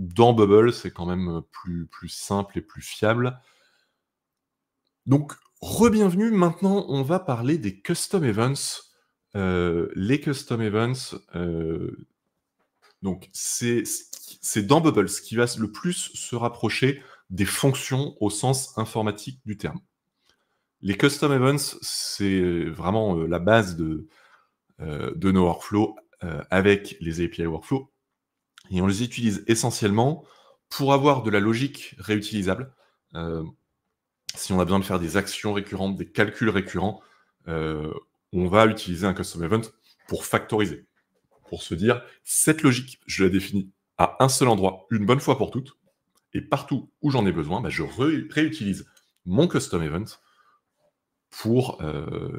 dans Bubble, c'est quand même plus simple et plus fiable. Donc, re-bienvenue. Maintenant, on va parler des custom events. Les custom events, donc c'est dans Bubble ce qui va le plus se rapprocher des fonctions au sens informatique du terme. Les custom events, c'est vraiment la base de nos workflows avec les API workflows. Et on les utilise essentiellement pour avoir de la logique réutilisable. Si on a besoin de faire des actions récurrentes, des calculs récurrents, on va utiliser un custom event pour factoriser. Pour se dire, cette logique, je la définis à un seul endroit, une bonne fois pour toutes, et partout où j'en ai besoin, je réutilise mon custom event pour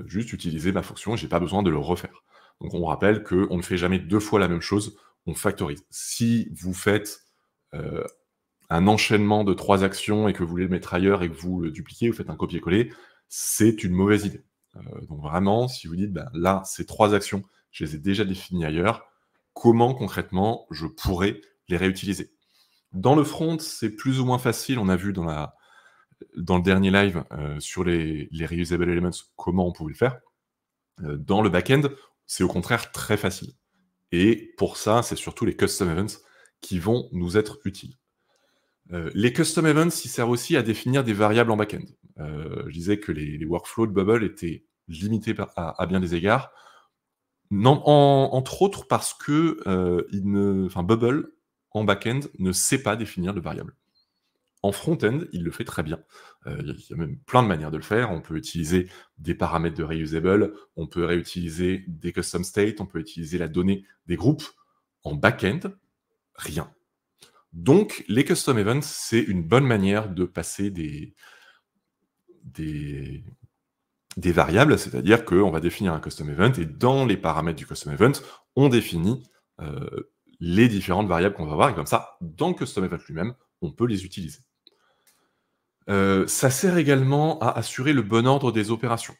juste utiliser ma fonction et j'ai pas besoin de le refaire. Donc on rappelle qu'on ne fait jamais 2 fois la même chose, on factorise. Si vous faites un enchaînement de 3 actions et que vous voulez le mettre ailleurs et que vous le dupliquez, vous faites un copier-coller, c'est une mauvaise idée. Donc vraiment, si vous dites, là, ces 3 actions, je les ai déjà définies ailleurs, comment concrètement je pourrais les réutiliser? Dans le front, c'est plus ou moins facile, on a vu dans le dernier live sur les reusable elements, comment on pouvait le faire. Dans le back-end, c'est au contraire très facile. Et pour ça, c'est surtout les custom events qui vont nous être utiles. Les custom events, ils servent aussi à définir des variables en back-end. Je disais que les workflows de Bubble étaient limités à bien des égards. Non, entre autres parce que Bubble, en back-end, ne sait pas définir de variables. En front-end, il le fait très bien. Il y a même plein de manières de le faire. On peut utiliser des paramètres de reusable, on peut réutiliser des custom state, on peut utiliser la donnée des groupes. En back-end, rien. Donc, les custom events, c'est une bonne manière de passer des variables, c'est-à-dire qu'on va définir un custom event et dans les paramètres du custom event, on définit les différentes variables qu'on va avoir et comme ça, dans le custom event lui-même, on peut les utiliser. Ça sert également à assurer le bon ordre des opérations.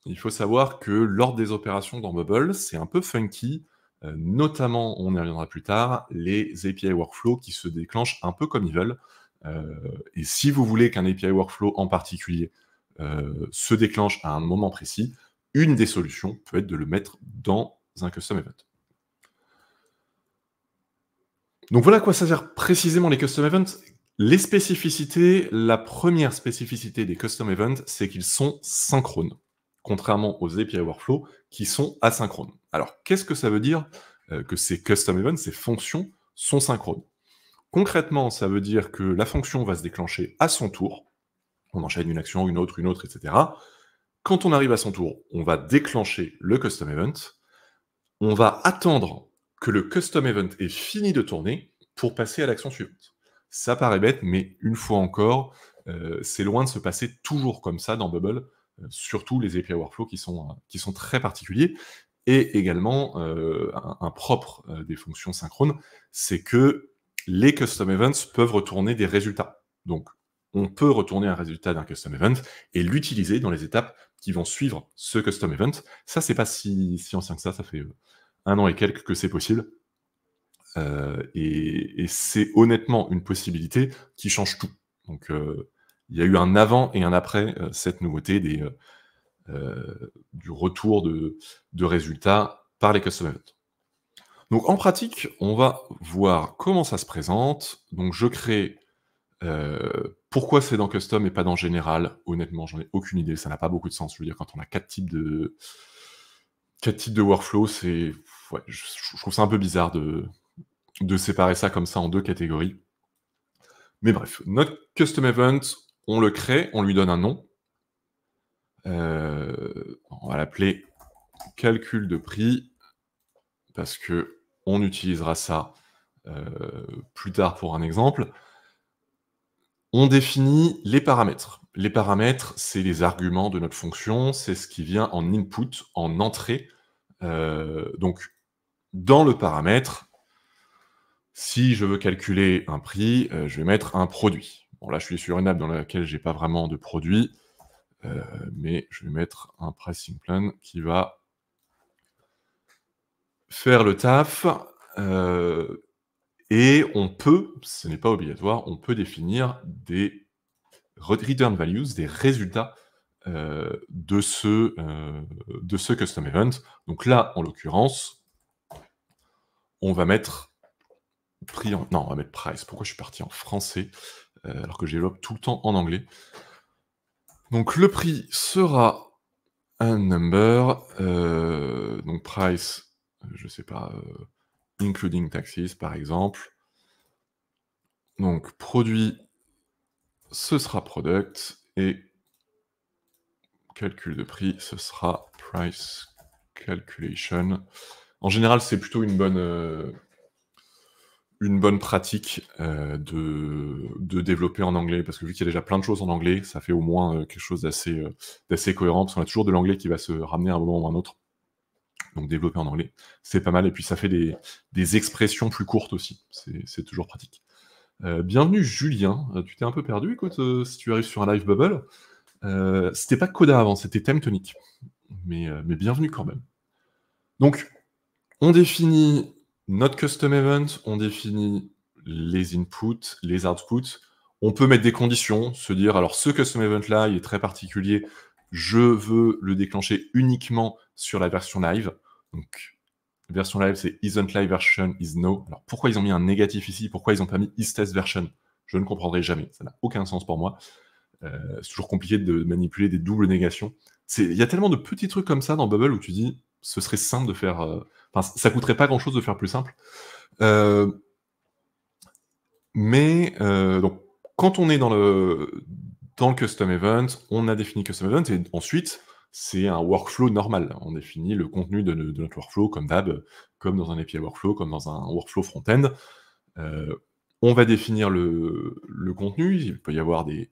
Il faut savoir que l'ordre des opérations dans Bubble, c'est un peu funky, notamment, on y reviendra plus tard, les API workflows qui se déclenchent un peu comme ils veulent. Et si vous voulez qu'un API workflow en particulier se déclenche à un moment précis, une des solutions peut être de le mettre dans un custom event. Donc voilà à quoi ça sert précisément les custom events. Les spécificités, la première spécificité des custom events, c'est qu'ils sont synchrones, contrairement aux API workflows qui sont asynchrones. Alors, qu'est-ce que ça veut dire que ces custom events, ces fonctions, sont synchrones? Concrètement, ça veut dire que la fonction va se déclencher à son tour. On enchaîne une action, une autre, etc. Quand on arrive à son tour, on va déclencher le custom event. On va attendre que le custom event ait fini de tourner pour passer à l'action suivante. Ça paraît bête, mais une fois encore, c'est loin de se passer toujours comme ça dans Bubble, surtout les API workflows qui sont très particuliers. Et également, un propre des fonctions synchrones, c'est que les custom events peuvent retourner des résultats. Donc, on peut retourner un résultat d'un custom event et l'utiliser dans les étapes qui vont suivre ce custom event. Ça, c'est pas si ancien que ça fait 1 an et quelques que c'est possible. Et c'est honnêtement une possibilité qui change tout. Donc, il y a eu un avant et un après cette nouveauté du retour de résultats par les custom events. Donc en pratique, on va voir comment ça se présente. Donc je crée... pourquoi c'est dans custom et pas dans général? Honnêtement, j'en ai aucune idée, ça n'a pas beaucoup de sens. Je veux dire, quand on a 4 types de workflows, c'est... Ouais, je trouve ça un peu bizarre de séparer ça comme ça en 2 catégories. Mais bref, notre custom event, on le crée, on lui donne un nom. On va l'appeler calcul de prix, parce que on utilisera ça plus tard pour un exemple. On définit les paramètres. Les paramètres, c'est les arguments de notre fonction, c'est ce qui vient en input, en entrée. Donc, dans le paramètre, si je veux calculer un prix, je vais mettre un produit. Bon, là, je suis sur une app dans laquelle j'ai pas vraiment de produit, mais je vais mettre un pricing plan qui va faire le taf. Et on peut, ce n'est pas obligatoire, on peut définir des return values, des résultats de ce custom event. Donc là, en l'occurrence, on va mettre prix en... Non, on va mettre price. Pourquoi je suis parti en français alors que je développe tout le temps en anglais? Donc le prix sera un number, donc price, je sais pas, including taxes par exemple. Donc produit, ce sera product, et calcul de prix, ce sera price calculation. En général, c'est plutôt une bonne pratique de développer en anglais, parce que vu qu'il y a déjà plein de choses en anglais, ça fait au moins quelque chose d'assez cohérent, parce qu'on a toujours de l'anglais qui va se ramener à un moment ou à un autre. Donc développer en anglais, c'est pas mal, et puis ça fait des expressions plus courtes aussi, c'est toujours pratique. Bienvenue Julien, tu t'es un peu perdu, écoute, si tu arrives sur un live bubble. C'était pas Coda avant, c'était Temtonic, mais bienvenue quand même. Donc, on définit notre custom event, on définit les inputs, les outputs. On peut mettre des conditions, se dire, alors ce custom event-là, il est très particulier, je veux le déclencher uniquement sur la version live. Donc, version live, c'est isn't live version is no. Alors, pourquoi ils ont mis un négatif ici? Pourquoi ils n'ont pas mis is test version? Je ne comprendrai jamais, ça n'a aucun sens pour moi. C'est toujours compliqué de manipuler des doubles négations. Il y a tellement de petits trucs comme ça dans Bubble où tu dis, ce serait simple de faire... Enfin, ça coûterait pas grand-chose de faire plus simple. Donc, quand on est dans le custom event, on a défini custom event, et ensuite, c'est un workflow normal. On définit le contenu de notre workflow, comme d'hab, comme dans un API workflow, comme dans un workflow front-end. On va définir le contenu. Il peut y avoir des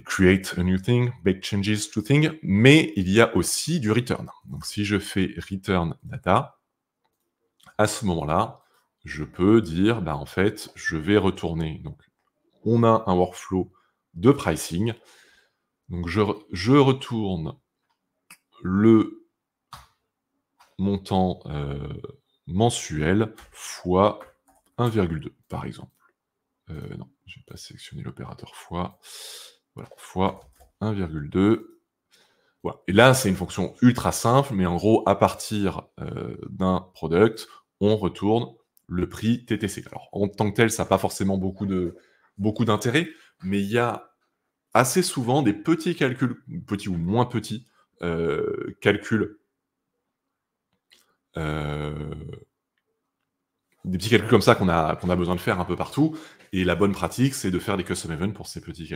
create a new thing, make changes to thing, mais il y a aussi du return. Donc si je fais return data, à ce moment-là, je peux dire, en fait, je vais retourner. Donc, on a un workflow de pricing. Donc, je retourne le montant mensuel fois 1,2, par exemple. Non, je n'ai pas sélectionné l'opérateur fois. Voilà, fois 1,2. Voilà. Et là, c'est une fonction ultra simple, mais en gros, à partir d'un product, on retourne le prix TTC. Alors, en tant que tel, ça n'a pas forcément beaucoup d'intérêt, mais il y a assez souvent des petits calculs, petits ou moins petits, calculs, des petits calculs comme ça qu'on a besoin de faire un peu partout. Et la bonne pratique, c'est de faire des custom events pour ces petits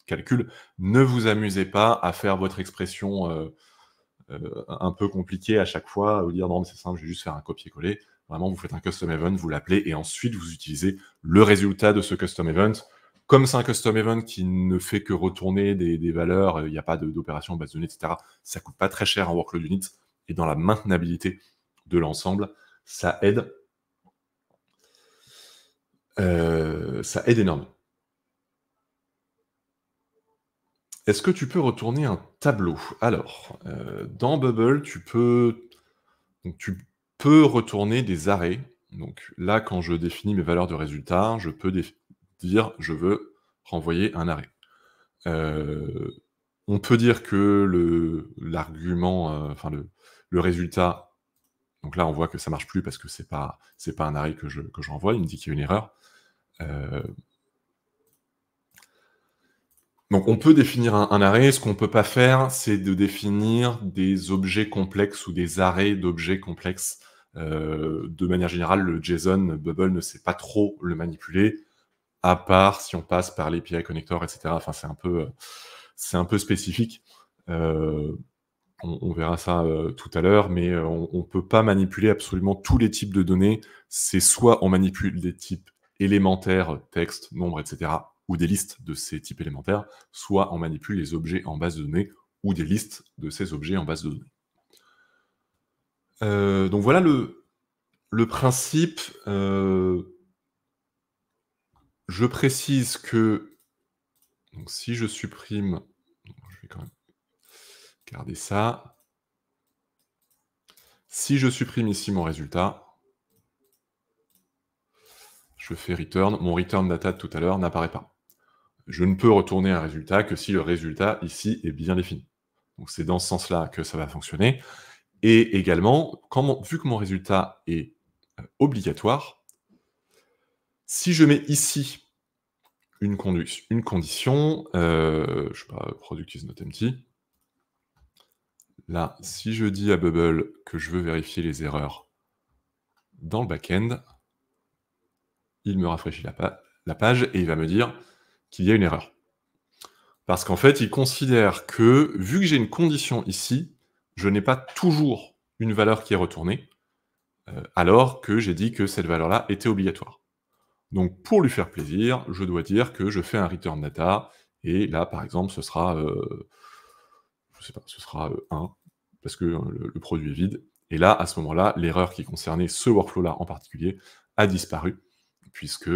calculs. Ne vous amusez pas à faire votre expression un peu compliquée à chaque fois, vous dire non, mais c'est simple, je vais juste faire un copier-coller. Vraiment, vous faites un custom event, vous l'appelez, et ensuite vous utilisez le résultat de ce custom event. Comme c'est un custom event qui ne fait que retourner des valeurs, il n'y a pas d'opération en base de données, etc., ça coûte pas très cher en workload unit, et dans la maintenabilité de l'ensemble, ça aide. Ça aide énormément. Est-ce que tu peux retourner un tableau? Alors, dans Bubble, tu peux retourner des arrêts. Donc là, quand je définis mes valeurs de résultats, je peux dire je veux renvoyer un arrêt. On peut dire que l'argument, enfin le résultat, donc là on voit que ça marche plus parce que c'est pas un arrêt que je renvoie, il me dit qu'il y a une erreur. Donc on peut définir un arrêt. Ce qu'on peut pas faire, c'est de définir des objets complexes ou des arrêts d'objets complexes. De manière générale, le JSON Bubble ne sait pas trop le manipuler, à part si on passe par l'API connector, etc. Enfin, c'est un peu spécifique. On verra ça tout à l'heure, mais on peut pas manipuler absolument tous les types de données. C'est soit on manipule des types élémentaires, texte, nombre, etc., ou des listes de ces types élémentaires, soit on manipule les objets en base de données, ou des listes de ces objets en base de données. Donc voilà le principe. Je précise que donc si je supprime, je vais quand même garder ça. Si je supprime ici mon résultat, je fais return, mon return data de tout à l'heure n'apparaît pas. Je ne peux retourner un résultat que si le résultat ici est bien défini. Donc c'est dans ce sens-là que ça va fonctionner. Et également, vu que mon résultat est obligatoire, si je mets ici une condition, je sais pas, product is not empty. Là, si je dis à Bubble que je veux vérifier les erreurs dans le back-end, il me rafraîchit la page et il va me dire qu'il y a une erreur. Parce qu'en fait, il considère que, vu que j'ai une condition ici, je n'ai pas toujours une valeur qui est retournée, alors que j'ai dit que cette valeur-là était obligatoire. Donc, pour lui faire plaisir, je dois dire que je fais un return data, et là, par exemple, ce sera, je sais pas, ce sera 1, parce que le produit est vide. Et là, à ce moment-là, l'erreur qui concernait ce workflow-là en particulier a disparu, puisque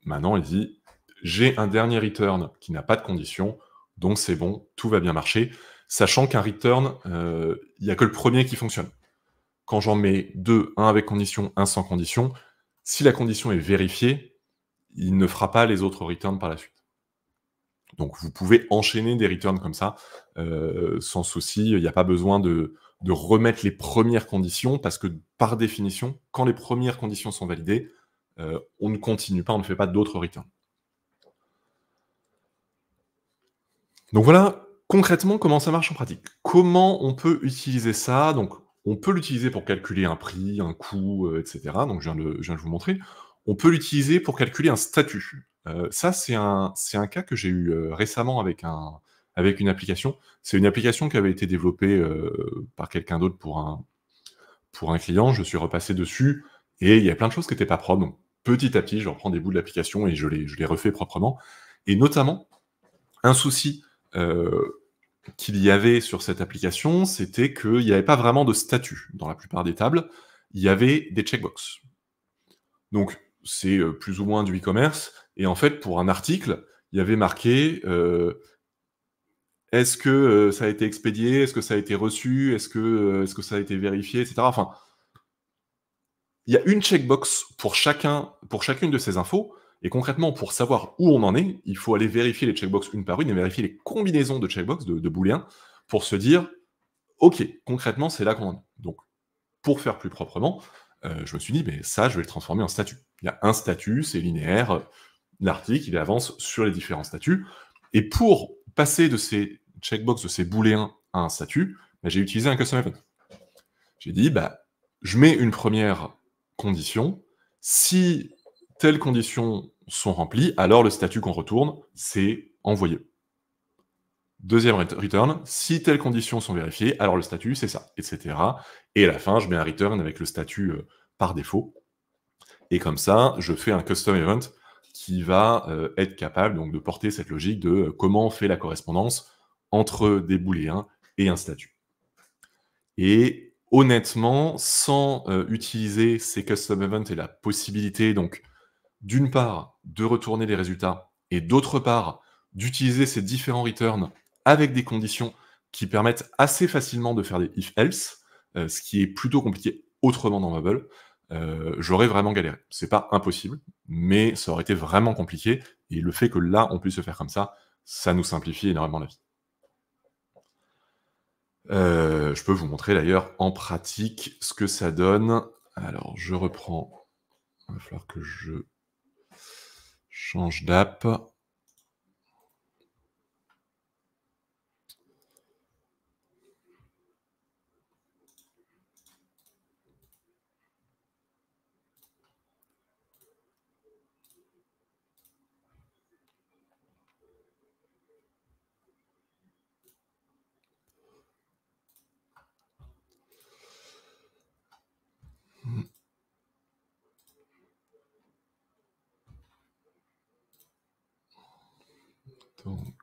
maintenant, il dit j'ai un dernier return qui n'a pas de condition, donc c'est bon, tout va bien marcher, sachant qu'un return, il n'y a que le premier qui fonctionne. Quand j'en mets deux, un avec condition, un sans condition, si la condition est vérifiée, il ne fera pas les autres returns par la suite. Donc vous pouvez enchaîner des returns comme ça, sans souci, il n'y a pas besoin de remettre les premières conditions, parce que par définition, quand les premières conditions sont validées, on ne continue pas, on ne fait pas d'autres returns. Donc voilà concrètement comment ça marche en pratique. Comment on peut utiliser ça? Donc on peut l'utiliser pour calculer un prix, un coût, et cetera, donc je viens de vous montrer. On peut l'utiliser pour calculer un statut. Ça c'est un cas que j'ai eu, récemment avec une application. C'est une application qui avait été développée, par quelqu'un d'autre pour un client. Je suis repassé dessus et il y a plein de choses qui étaient pas propres, donc petit à petit, je reprends des bouts de l'application et je les refais proprement, et notamment un souci qu'il y avait sur cette application, c'était qu'il n'y avait pas vraiment de statut dans la plupart des tables. Il y avait des checkbox. Donc, c'est plus ou moins du e-commerce. Et en fait, pour un article, il y avait marqué est-ce que ça a été expédié? Est-ce que ça a été reçu? Est-ce que ça a été vérifié? Etc. Enfin, il y a une checkbox pour chacune de ces infos. Et concrètement, pour savoir où on en est, il faut aller vérifier les checkbox une par une et vérifier les combinaisons de checkbox, de booléens, pour se dire OK, concrètement, c'est là qu'on en est. Donc, pour faire plus proprement, je me suis dit: «Beh, ça, je vais le transformer en statut». Il y a un statut, c'est linéaire, l'article, il avance sur les différents statuts, et pour passer de ces checkbox, de ces booléens à un statut, bah, j'ai utilisé un custom event. J'ai dit: «Bah, je mets une première condition, si telles conditions sont remplies, alors le statut qu'on retourne, c'est envoyé. Deuxième return, si telles conditions sont vérifiées, alors le statut, c'est ça, etc. Et à la fin, je mets un return avec le statut par défaut. Et comme ça, je fais un custom event qui va être capable donc, de porter cette logique de comment on fait la correspondance entre des booléens et un statut. Et honnêtement, sans utiliser ces custom events et la possibilité, donc, d'une part, de retourner les résultats, et d'autre part, d'utiliser ces différents returns avec des conditions qui permettent assez facilement de faire des if-else, ce qui est plutôt compliqué autrement dans Bubble, j'aurais vraiment galéré. C'est pas impossible, mais ça aurait été vraiment compliqué, et le fait que là, on puisse se faire comme ça nous simplifie énormément la vie. Je peux vous montrer d'ailleurs en pratique ce que ça donne. Alors, je reprends. Il va falloir que je change d'app. Donc,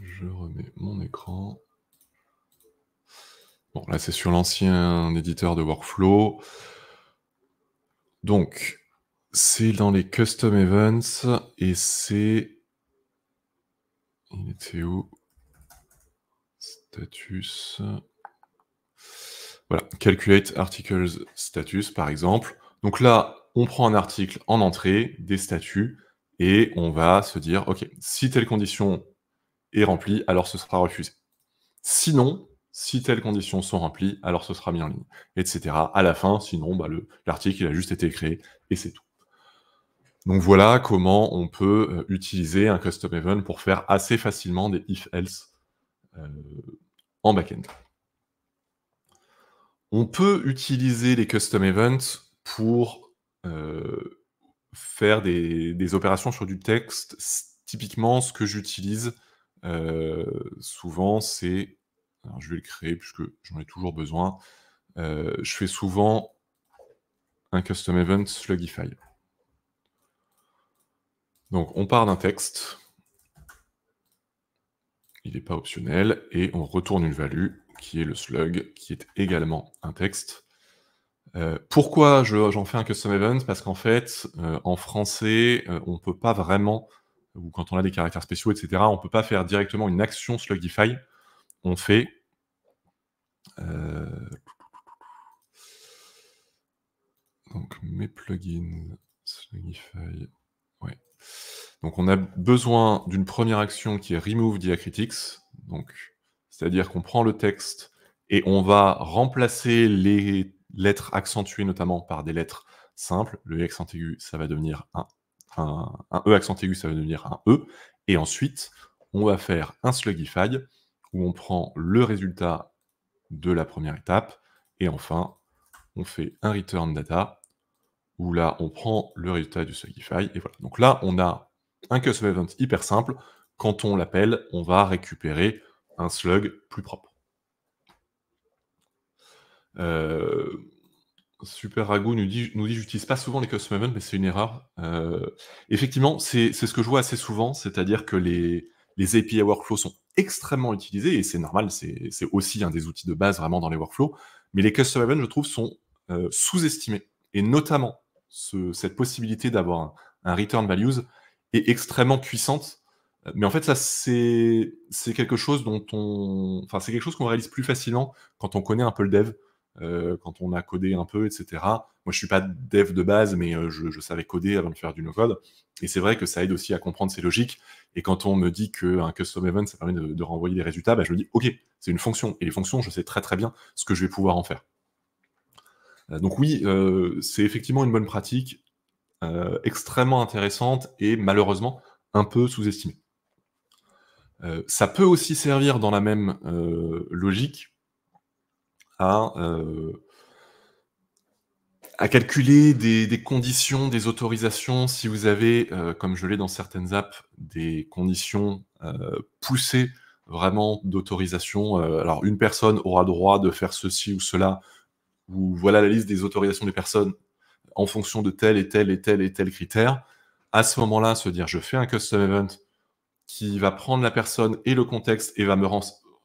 je remets mon écran. Bon, là, c'est sur l'ancien éditeur de workflow. Donc, c'est dans les custom events, et c'est... Il était où? Status... Voilà, calculate articles status, par exemple. Donc là, on prend un article en entrée, des statuts, et on va se dire, OK, si telle condition est remplie, alors ce sera refusé. Sinon, si telles conditions sont remplies, alors ce sera mis en ligne, etc. À la fin, sinon, bah, l'article il a juste été créé et c'est tout. Donc voilà comment on peut utiliser un custom event pour faire assez facilement des if-else en back-end. On peut utiliser les custom events pour faire des opérations sur du texte. Typiquement, ce que j'utilise souvent, c'est... Alors, je vais le créer puisque j'en ai toujours besoin. Je fais souvent un custom event Slugify. Donc, on part d'un texte. Il n'est pas optionnel. Et on retourne une value qui est le slug, qui est également un texte. Pourquoi j'en fais un custom event? Parce qu'en fait, en français, on ne peut pas vraiment, ou quand on a des caractères spéciaux, etc., on ne peut pas faire directement une action Slugify. On fait... donc, mes plugins Slugify... Ouais. Donc, on a besoin d'une première action qui est remove diacritics. Donc, c'est-à-dire qu'on prend le texte et on va remplacer les lettres accentuées notamment par des lettres simples. Le accent aigu, ça va devenir un E accent aigu, ça va devenir un E. Et ensuite, on va faire un Slugify où on prend le résultat de la première étape. Et enfin, on fait un return data où là, on prend le résultat du Slugify. Et voilà. Donc là, on a un custom event hyper simple. Quand on l'appelle, on va récupérer un slug plus propre. Super Ragout nous dit j'utilise pas souvent les custom events, mais c'est une erreur. Effectivement, c'est ce que je vois assez souvent, c'est-à-dire que les API workflows sont extrêmement utilisés, et c'est normal, c'est aussi un des outils de base vraiment dans les workflows, mais les custom events, je trouve, sont sous-estimés, et notamment cette possibilité d'avoir un return values est extrêmement puissante, mais en fait, ça, c'est quelque chose enfin, c'est quelque chose qu'on réalise plus facilement quand on connaît un peu le dev, quand on a codé un peu, etc. Moi, je suis pas dev de base, mais je savais coder avant de faire du no-code. Et c'est vrai que ça aide aussi à comprendre ces logiques. Et quand on me dit qu'un custom event, ça permet de renvoyer des résultats, bah, je me dis, OK, c'est une fonction. Et les fonctions, je sais très très bien ce que je vais pouvoir en faire. Donc oui, c'est effectivement une bonne pratique, extrêmement intéressante et malheureusement un peu sous-estimée. Ça peut aussi servir dans la même logique à calculer des conditions, des autorisations. Si vous avez, comme je l'ai dans certaines apps, des conditions poussées vraiment d'autorisation. Alors, une personne aura droit de faire ceci ou cela, ou voilà la liste des autorisations des personnes en fonction de tel et tel et tel et tel critère. À ce moment-là, se dire, je fais un custom event qui va prendre la personne et le contexte et va me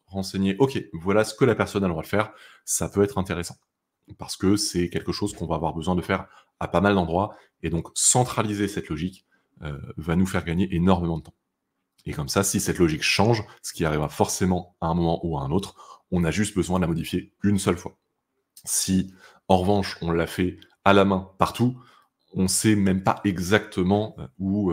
renseigner, OK, voilà ce que la personne a le droit de faire, ça peut être intéressant. Parce que c'est quelque chose qu'on va avoir besoin de faire à pas mal d'endroits, et donc centraliser cette logique va nous faire gagner énormément de temps. Et comme ça, si cette logique change, ce qui arrivera forcément à un moment ou à un autre, on a juste besoin de la modifier une seule fois. Si, en revanche, on l'a fait à la main partout, on ne sait même pas exactement où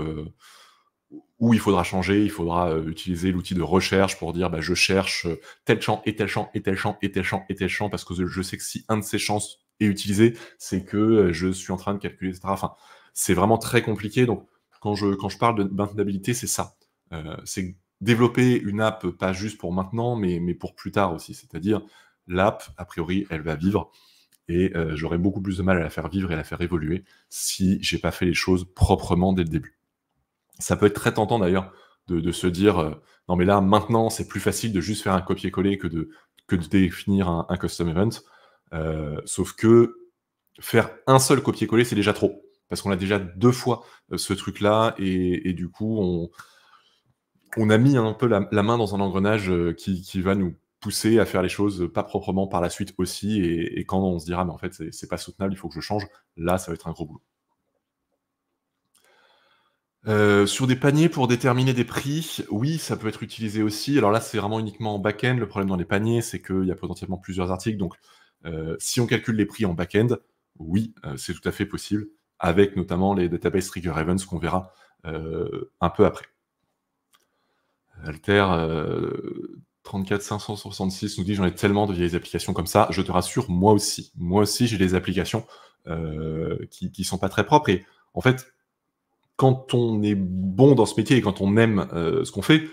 il faudra changer, il faudra utiliser l'outil de recherche pour dire bah, je cherche tel champ et tel champ et tel champ et tel champ et tel champ, parce que je sais que si un de ces champs est utilisé, c'est que je suis en train de calculer, etc. Enfin, c'est vraiment très compliqué. Donc, quand je parle de maintenabilité, c'est ça. C'est développer une app, pas juste pour maintenant, mais pour plus tard aussi. C'est-à-dire, l'app, a priori, elle va vivre, et j'aurai beaucoup plus de mal à la faire vivre et à la faire évoluer si j'ai pas fait les choses proprement dès le début. Ça peut être très tentant d'ailleurs de se dire non mais là maintenant c'est plus facile de juste faire un copier-coller que de définir un custom event. Sauf que faire un seul copier-coller c'est déjà trop, parce qu'on a déjà 2 fois ce truc-là, et du coup on a mis un peu la main dans un engrenage qui va nous pousser à faire les choses pas proprement par la suite aussi, et quand on se dira mais en fait c'est pas soutenable, il faut que je change, là ça va être un gros boulot. Sur des paniers pour déterminer des prix, oui, ça peut être utilisé aussi. Alors là, c'est vraiment uniquement en back-end. Le problème dans les paniers, c'est qu'il y a potentiellement plusieurs articles. Donc, si on calcule les prix en back-end, oui, c'est tout à fait possible. avec notamment les database trigger events qu'on verra un peu après. Alter 34566 nous dit: «J'en ai tellement de vieilles applications comme ça». Je te rassure, moi aussi. Moi aussi, j'ai des applications qui sont pas très propres et en fait, quand on est bon dans ce métier et quand on aime, ce qu'on fait,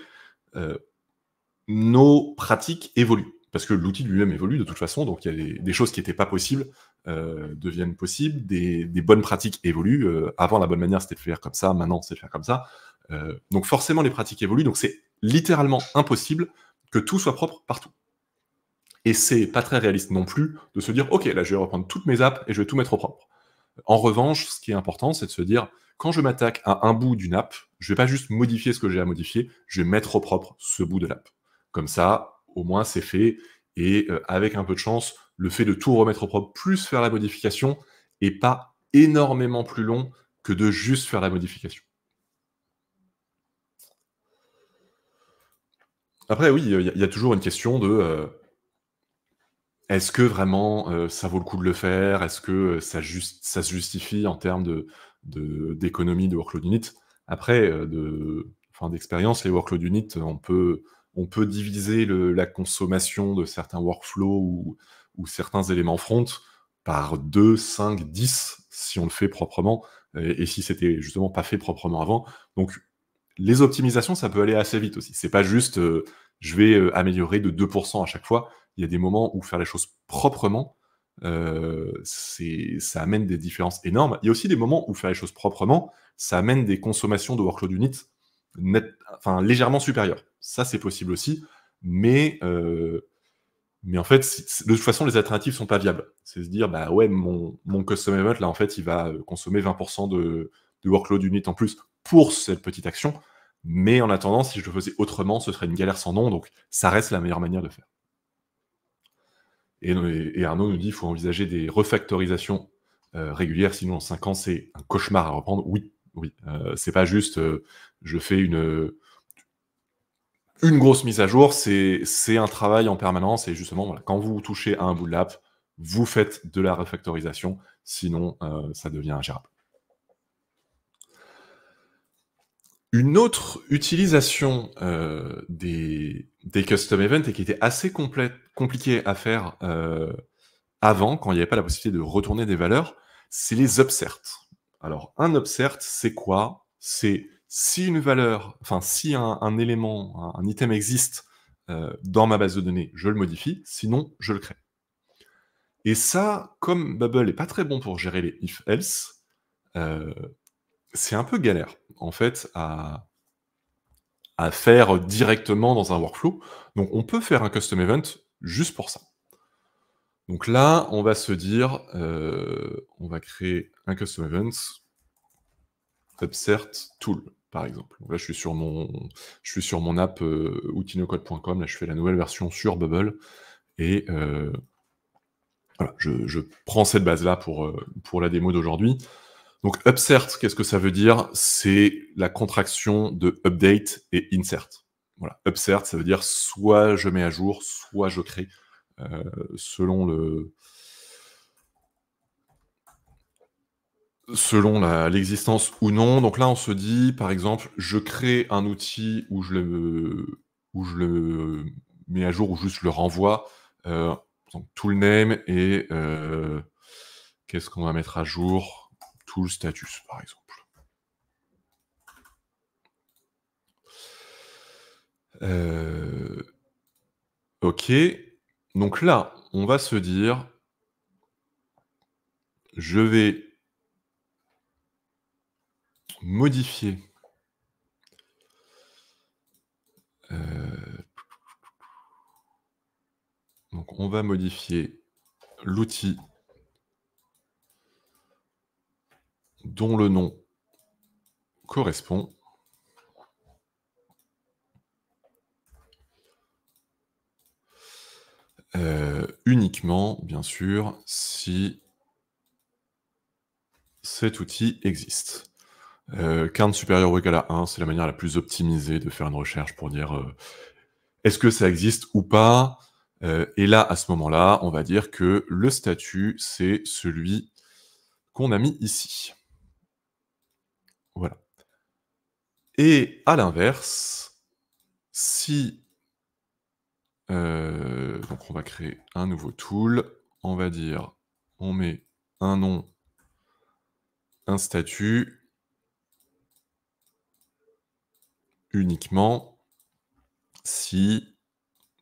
nos pratiques évoluent. Parce que l'outil lui-même évolue de toute façon, donc il y a des choses qui étaient pas possibles, deviennent possibles, des bonnes pratiques évoluent. Avant, la bonne manière, c'était de faire comme ça, maintenant, c'est de faire comme ça. Donc forcément, les pratiques évoluent, donc c'est littéralement impossible que tout soit propre partout. Et c'est pas très réaliste non plus de se dire: «OK, là, je vais reprendre toutes mes apps et je vais tout mettre au propre». En revanche, ce qui est important, c'est de se dire: «Quand je m'attaque à un bout d'une app, je vais pas juste modifier ce que j'ai à modifier, je vais mettre au propre ce bout de l'app». Comme ça, au moins, c'est fait et avec un peu de chance, le fait de tout remettre au propre, plus faire la modification, est pas énormément plus long que de juste faire la modification. Après oui, il y a toujours une question de, est-ce que vraiment, ça vaut le coup de le faire? Est-ce que, ça se justifie en termes d'économie de workload unit? Après, d'expérience, les workload unit, on peut diviser la consommation de certains workflows ou certains éléments front par 2, 5, 10 si on le fait proprement et si c'était justement pas fait proprement avant. Donc les optimisations, ça peut aller assez vite aussi. C'est pas juste, je vais, améliorer de 2 à chaque fois. Il y a des moments où faire les choses proprement, ça amène des différences énormes. Il y a aussi des moments où faire les choses proprement, ça amène des consommations de workload unit légèrement supérieures. Ça, c'est possible aussi, mais en fait, de toute façon, les alternatives sont pas viables. C'est se dire: «Bah, ouais, mon custom event là, en fait, il va, consommer 20 de workload unit en plus pour cette petite action, mais en attendant, si je le faisais autrement, ce serait une galère sans nom», donc ça reste la meilleure manière de faire. Et Arnaud nous dit: «Il faut envisager des refactorisations, régulières, sinon en 5 ans, c'est un cauchemar à reprendre». Oui, oui, c'est pas juste, je fais une grosse mise à jour, c'est un travail en permanence et justement, voilà, quand vous touchez à un bout de l'app, vous faites de la refactorisation, sinon, ça devient ingérable. Une autre utilisation, des custom events et qui était assez compliquée à faire, avant, quand il n'y avait pas la possibilité de retourner des valeurs, c'est les upserts. Alors un upsert, c'est quoi? C'est si une valeur si un élément, un item existe, dans ma base de données, je le modifie, sinon je le crée. Et ça, comme Bubble est pas très bon pour gérer les if else, heu, c'est un peu galère, en fait, à faire directement dans un workflow. Donc on peut faire un custom event juste pour ça. Donc là, on va se dire, on va créer un custom event, upsert tool, par exemple. Donc là, je suis sur mon app, outilnocode.com, là, je fais la nouvelle version sur Bubble et voilà, je prends cette base-là pour la démo d'aujourd'hui. Donc upsert, qu'est-ce que ça veut dire? C'est la contraction de update et insert. Voilà, upsert, ça veut dire soit je mets à jour, soit je crée, selon l'existence ou non. Donc là, on se dit, par exemple, je crée un outil où je le mets à jour ou juste je le renvoie, donc tool name et qu'est-ce qu'on va mettre à jour? Tool status, par exemple. OK. Donc là, on va se dire: «Je vais modifier, heu, donc on va modifier l'outil dont le nom correspond». Uniquement, bien sûr, si cet outil existe. Count supérieur ou égal à 1, c'est la manière la plus optimisée de faire une recherche pour dire, est-ce que ça existe ou pas? Et là, à ce moment-là, on va dire que le statut, c'est celui qu'on a mis ici. Voilà. Et à l'inverse, si donc on va créer un nouveau tool, on va dire, on met un nom, un statut, uniquement si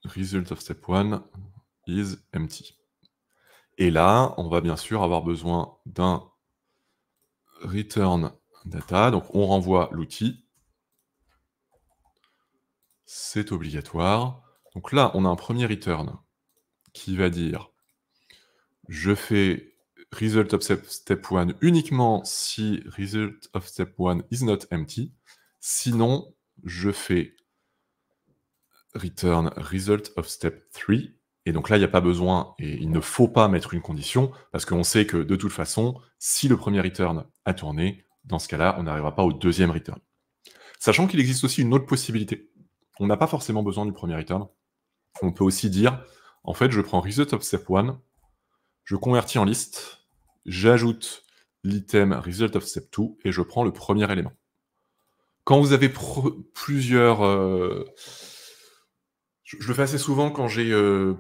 result of step 1 is empty. Et là, on va bien sûr avoir besoin d'un return data, donc on renvoie l'outil. C'est obligatoire. Donc là, on a un premier return qui va dire je fais result of step 1 uniquement si result of step 1 is not empty. Sinon, je fais return result of step 3. Et donc là, il n'y a pas besoin, et il ne faut pas mettre une condition, parce qu'on sait que de toute façon, si le premier return a tourné, dans ce cas-là, on n'arrivera pas au deuxième return. Sachant qu'il existe aussi une autre possibilité. On n'a pas forcément besoin du premier return. On peut aussi dire, en fait, je prends result of step 1, je convertis en liste, j'ajoute l'item result of step 2, et je prends le premier élément. Quand vous avez plusieurs... je le fais assez souvent quand j'ai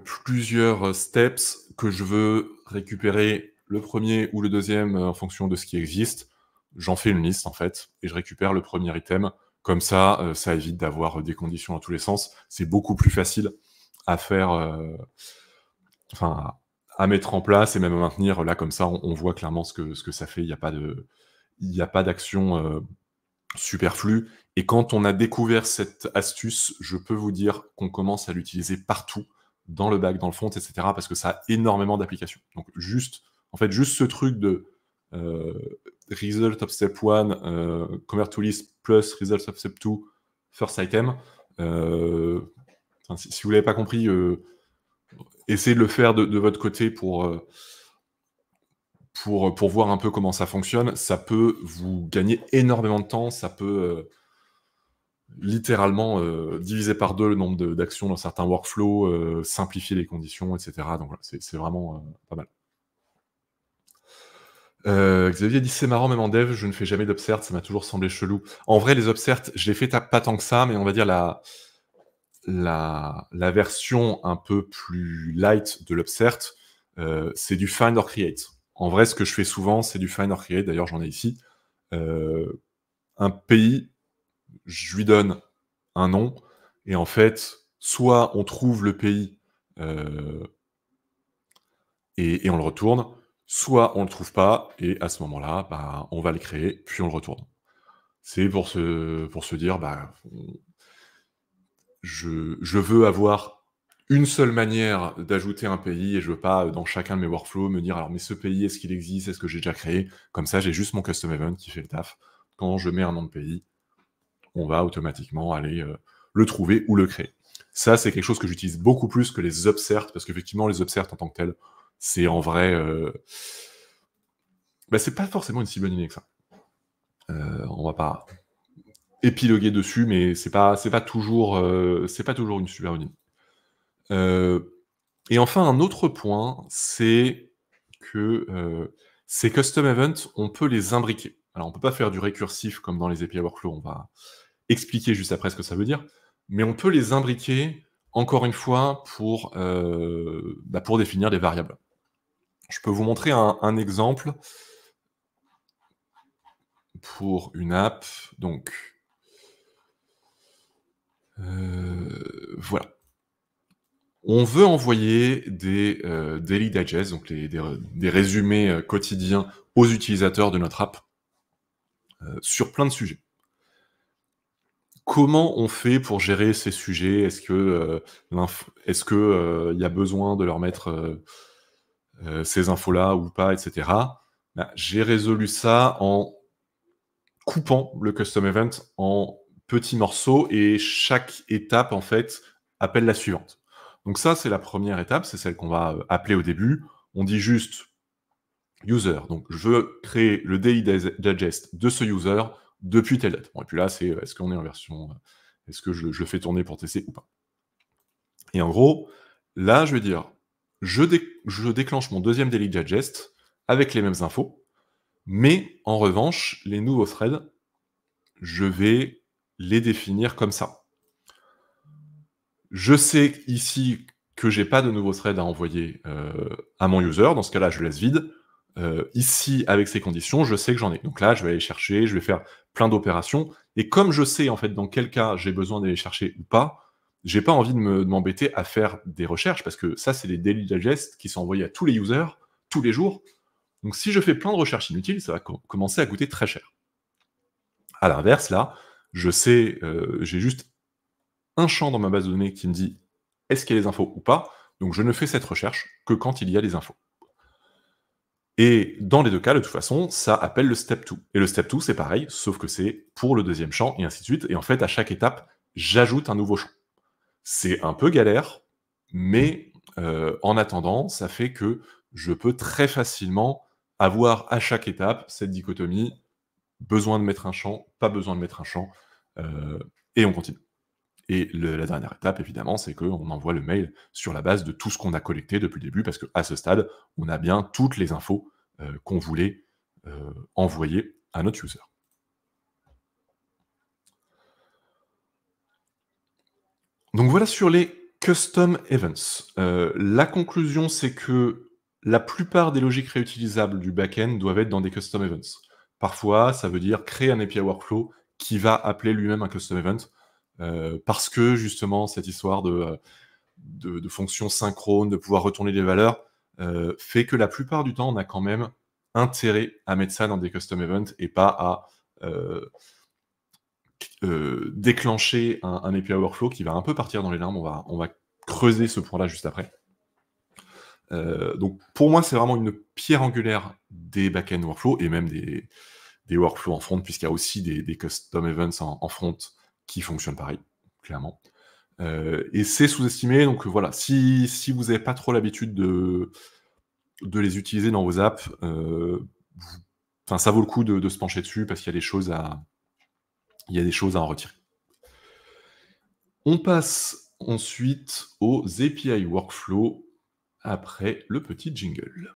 plusieurs steps que je veux récupérer le premier ou le deuxième en fonction de ce qui existe. J'en fais une liste en fait et je récupère le premier item. Comme ça, ça évite d'avoir des conditions dans tous les sens. C'est beaucoup plus facile à faire, enfin, à mettre en place et même à maintenir. Là, comme ça, on voit clairement ce que ça fait. Il n'y a pas d'action superflu. Et quand on a découvert cette astuce, je peux vous dire qu'on commence à l'utiliser partout, dans le back, dans le front, etc., parce que ça a énormément d'applications. Donc juste ce truc de result of step 1, convert to list plus result of step 2, first item. Si vous l'avez pas compris, essayez de le faire de votre côté pour voir un peu comment ça fonctionne. Ça peut vous gagner énormément de temps, ça peut littéralement diviser par 2 le nombre d'actions dans certains workflows, simplifier les conditions, etc. Donc voilà, c'est vraiment pas mal. Xavier dit c'est marrant, même en dev, je ne fais jamais d'upsert, ça m'a toujours semblé chelou. En vrai, les upserts, je les fais pas tant que ça, mais on va dire la version un peu plus light de l'upsert, c'est du find or create. En vrai, ce que je fais souvent, c'est du find or create. D'ailleurs, j'en ai ici. Un pays, je lui donne un nom, et en fait, soit on trouve le pays et on le retourne, soit on le trouve pas, et à ce moment-là, bah, on va le créer, puis on le retourne. C'est pour se dire, bah, je veux avoir une seule manière d'ajouter un pays, et je veux pas, dans chacun de mes workflows, me dire, alors, mais ce pays, est-ce qu'il existe? Est-ce que j'ai déjà créé? Comme ça, j'ai juste mon custom event qui fait le taf. Quand je mets un nom de pays, on va automatiquement aller le trouver ou le créer. Ça, c'est quelque chose que j'utilise beaucoup plus que les upserts, parce qu'effectivement, les upserts en tant que tels, c'est en vrai... bah, c'est pas forcément une si bonne idée que ça. On va pas épiloguer dessus, mais c'est pas toujours une super bonne idée. Et enfin, un autre point, c'est que ces custom events, on peut les imbriquer. Alors, on peut pas faire du récursif comme dans les API Workflow, on va expliquer juste après ce que ça veut dire, mais on peut les imbriquer, encore une fois, pour définir des variables. Je peux vous montrer un exemple pour une app. Donc, voilà. On veut envoyer des daily digests, donc des résumés quotidiens aux utilisateurs de notre app sur plein de sujets. Comment on fait pour gérer ces sujets? Est-ce que y a besoin de leur mettre ces infos-là ou pas, etc. Bah, j'ai résolu ça en coupant le custom event en petits morceaux, et chaque étape, en fait, appelle la suivante. Donc ça, c'est la première étape, c'est celle qu'on va appeler au début. On dit juste user. Donc je veux créer le daily digest de ce user depuis telle date. Bon, et puis là, c'est est-ce qu'on est en version... est-ce que je le fais tourner pour tester ou pas? Et en gros, là, je vais dire, je déclenche mon deuxième daily digest avec les mêmes infos, mais en revanche, les nouveaux threads je vais les définir comme ça. Je sais ici que j'ai pas de nouveau thread à envoyer, à mon user. Dans ce cas-là, je laisse vide. Ici, avec ces conditions, je sais que j'en ai. Donc là, je vais aller chercher, je vais faire plein d'opérations et comme je sais, en fait, dans quel cas j'ai besoin d'aller chercher ou pas, j'ai pas envie de m'embêter à faire des recherches parce que ça, c'est des daily digests qui sont envoyés à tous les users, tous les jours. Donc si je fais plein de recherches inutiles, ça va commencer à coûter très cher. À l'inverse, là, je sais, j'ai juste un champ dans ma base de données qui me dit: «Est-ce qu'il y a des infos ou pas?» Donc je ne fais cette recherche que quand il y a des infos. Et dans les 2 cas, de toute façon, ça appelle le step 2. Et le step 2, c'est pareil, sauf que c'est pour le deuxième champ et ainsi de suite. Et en fait, à chaque étape, j'ajoute un nouveau champ. C'est un peu galère, mais en attendant, ça fait que je peux très facilement avoir à chaque étape cette dichotomie, besoin de mettre un champ, pas besoin de mettre un champ, heu et on continue. Et la dernière étape, évidemment, c'est qu'on envoie le mail sur la base de tout ce qu'on a collecté depuis le début, parce qu'à ce stade, on a bien toutes les infos qu'on voulait envoyer à notre user. Donc voilà sur les custom events. La conclusion, c'est que la plupart des logiques réutilisables du back-end doivent être dans des custom events. Parfois, ça veut dire créer un API workflow qui va appeler lui-même un custom event, parce que justement, cette histoire de fonctions synchrones, de pouvoir retourner des valeurs, fait que la plupart du temps, on a quand même intérêt à mettre ça dans des custom events et pas à déclencher un API workflow qui va un peu partir dans les limbes. On va creuser ce point-là juste après. Donc pour moi, c'est vraiment une pierre angulaire des back-end workflows et même des workflows en front, puisqu'il y a aussi des custom events en front qui fonctionnent pareil, clairement. Et c'est sous-estimé, donc voilà, si vous n'avez pas trop l'habitude de les utiliser dans vos apps, enfin, ça vaut le coup de se pencher dessus parce qu'il y a des choses à en retirer. On passe ensuite aux API workflow après le petit jingle.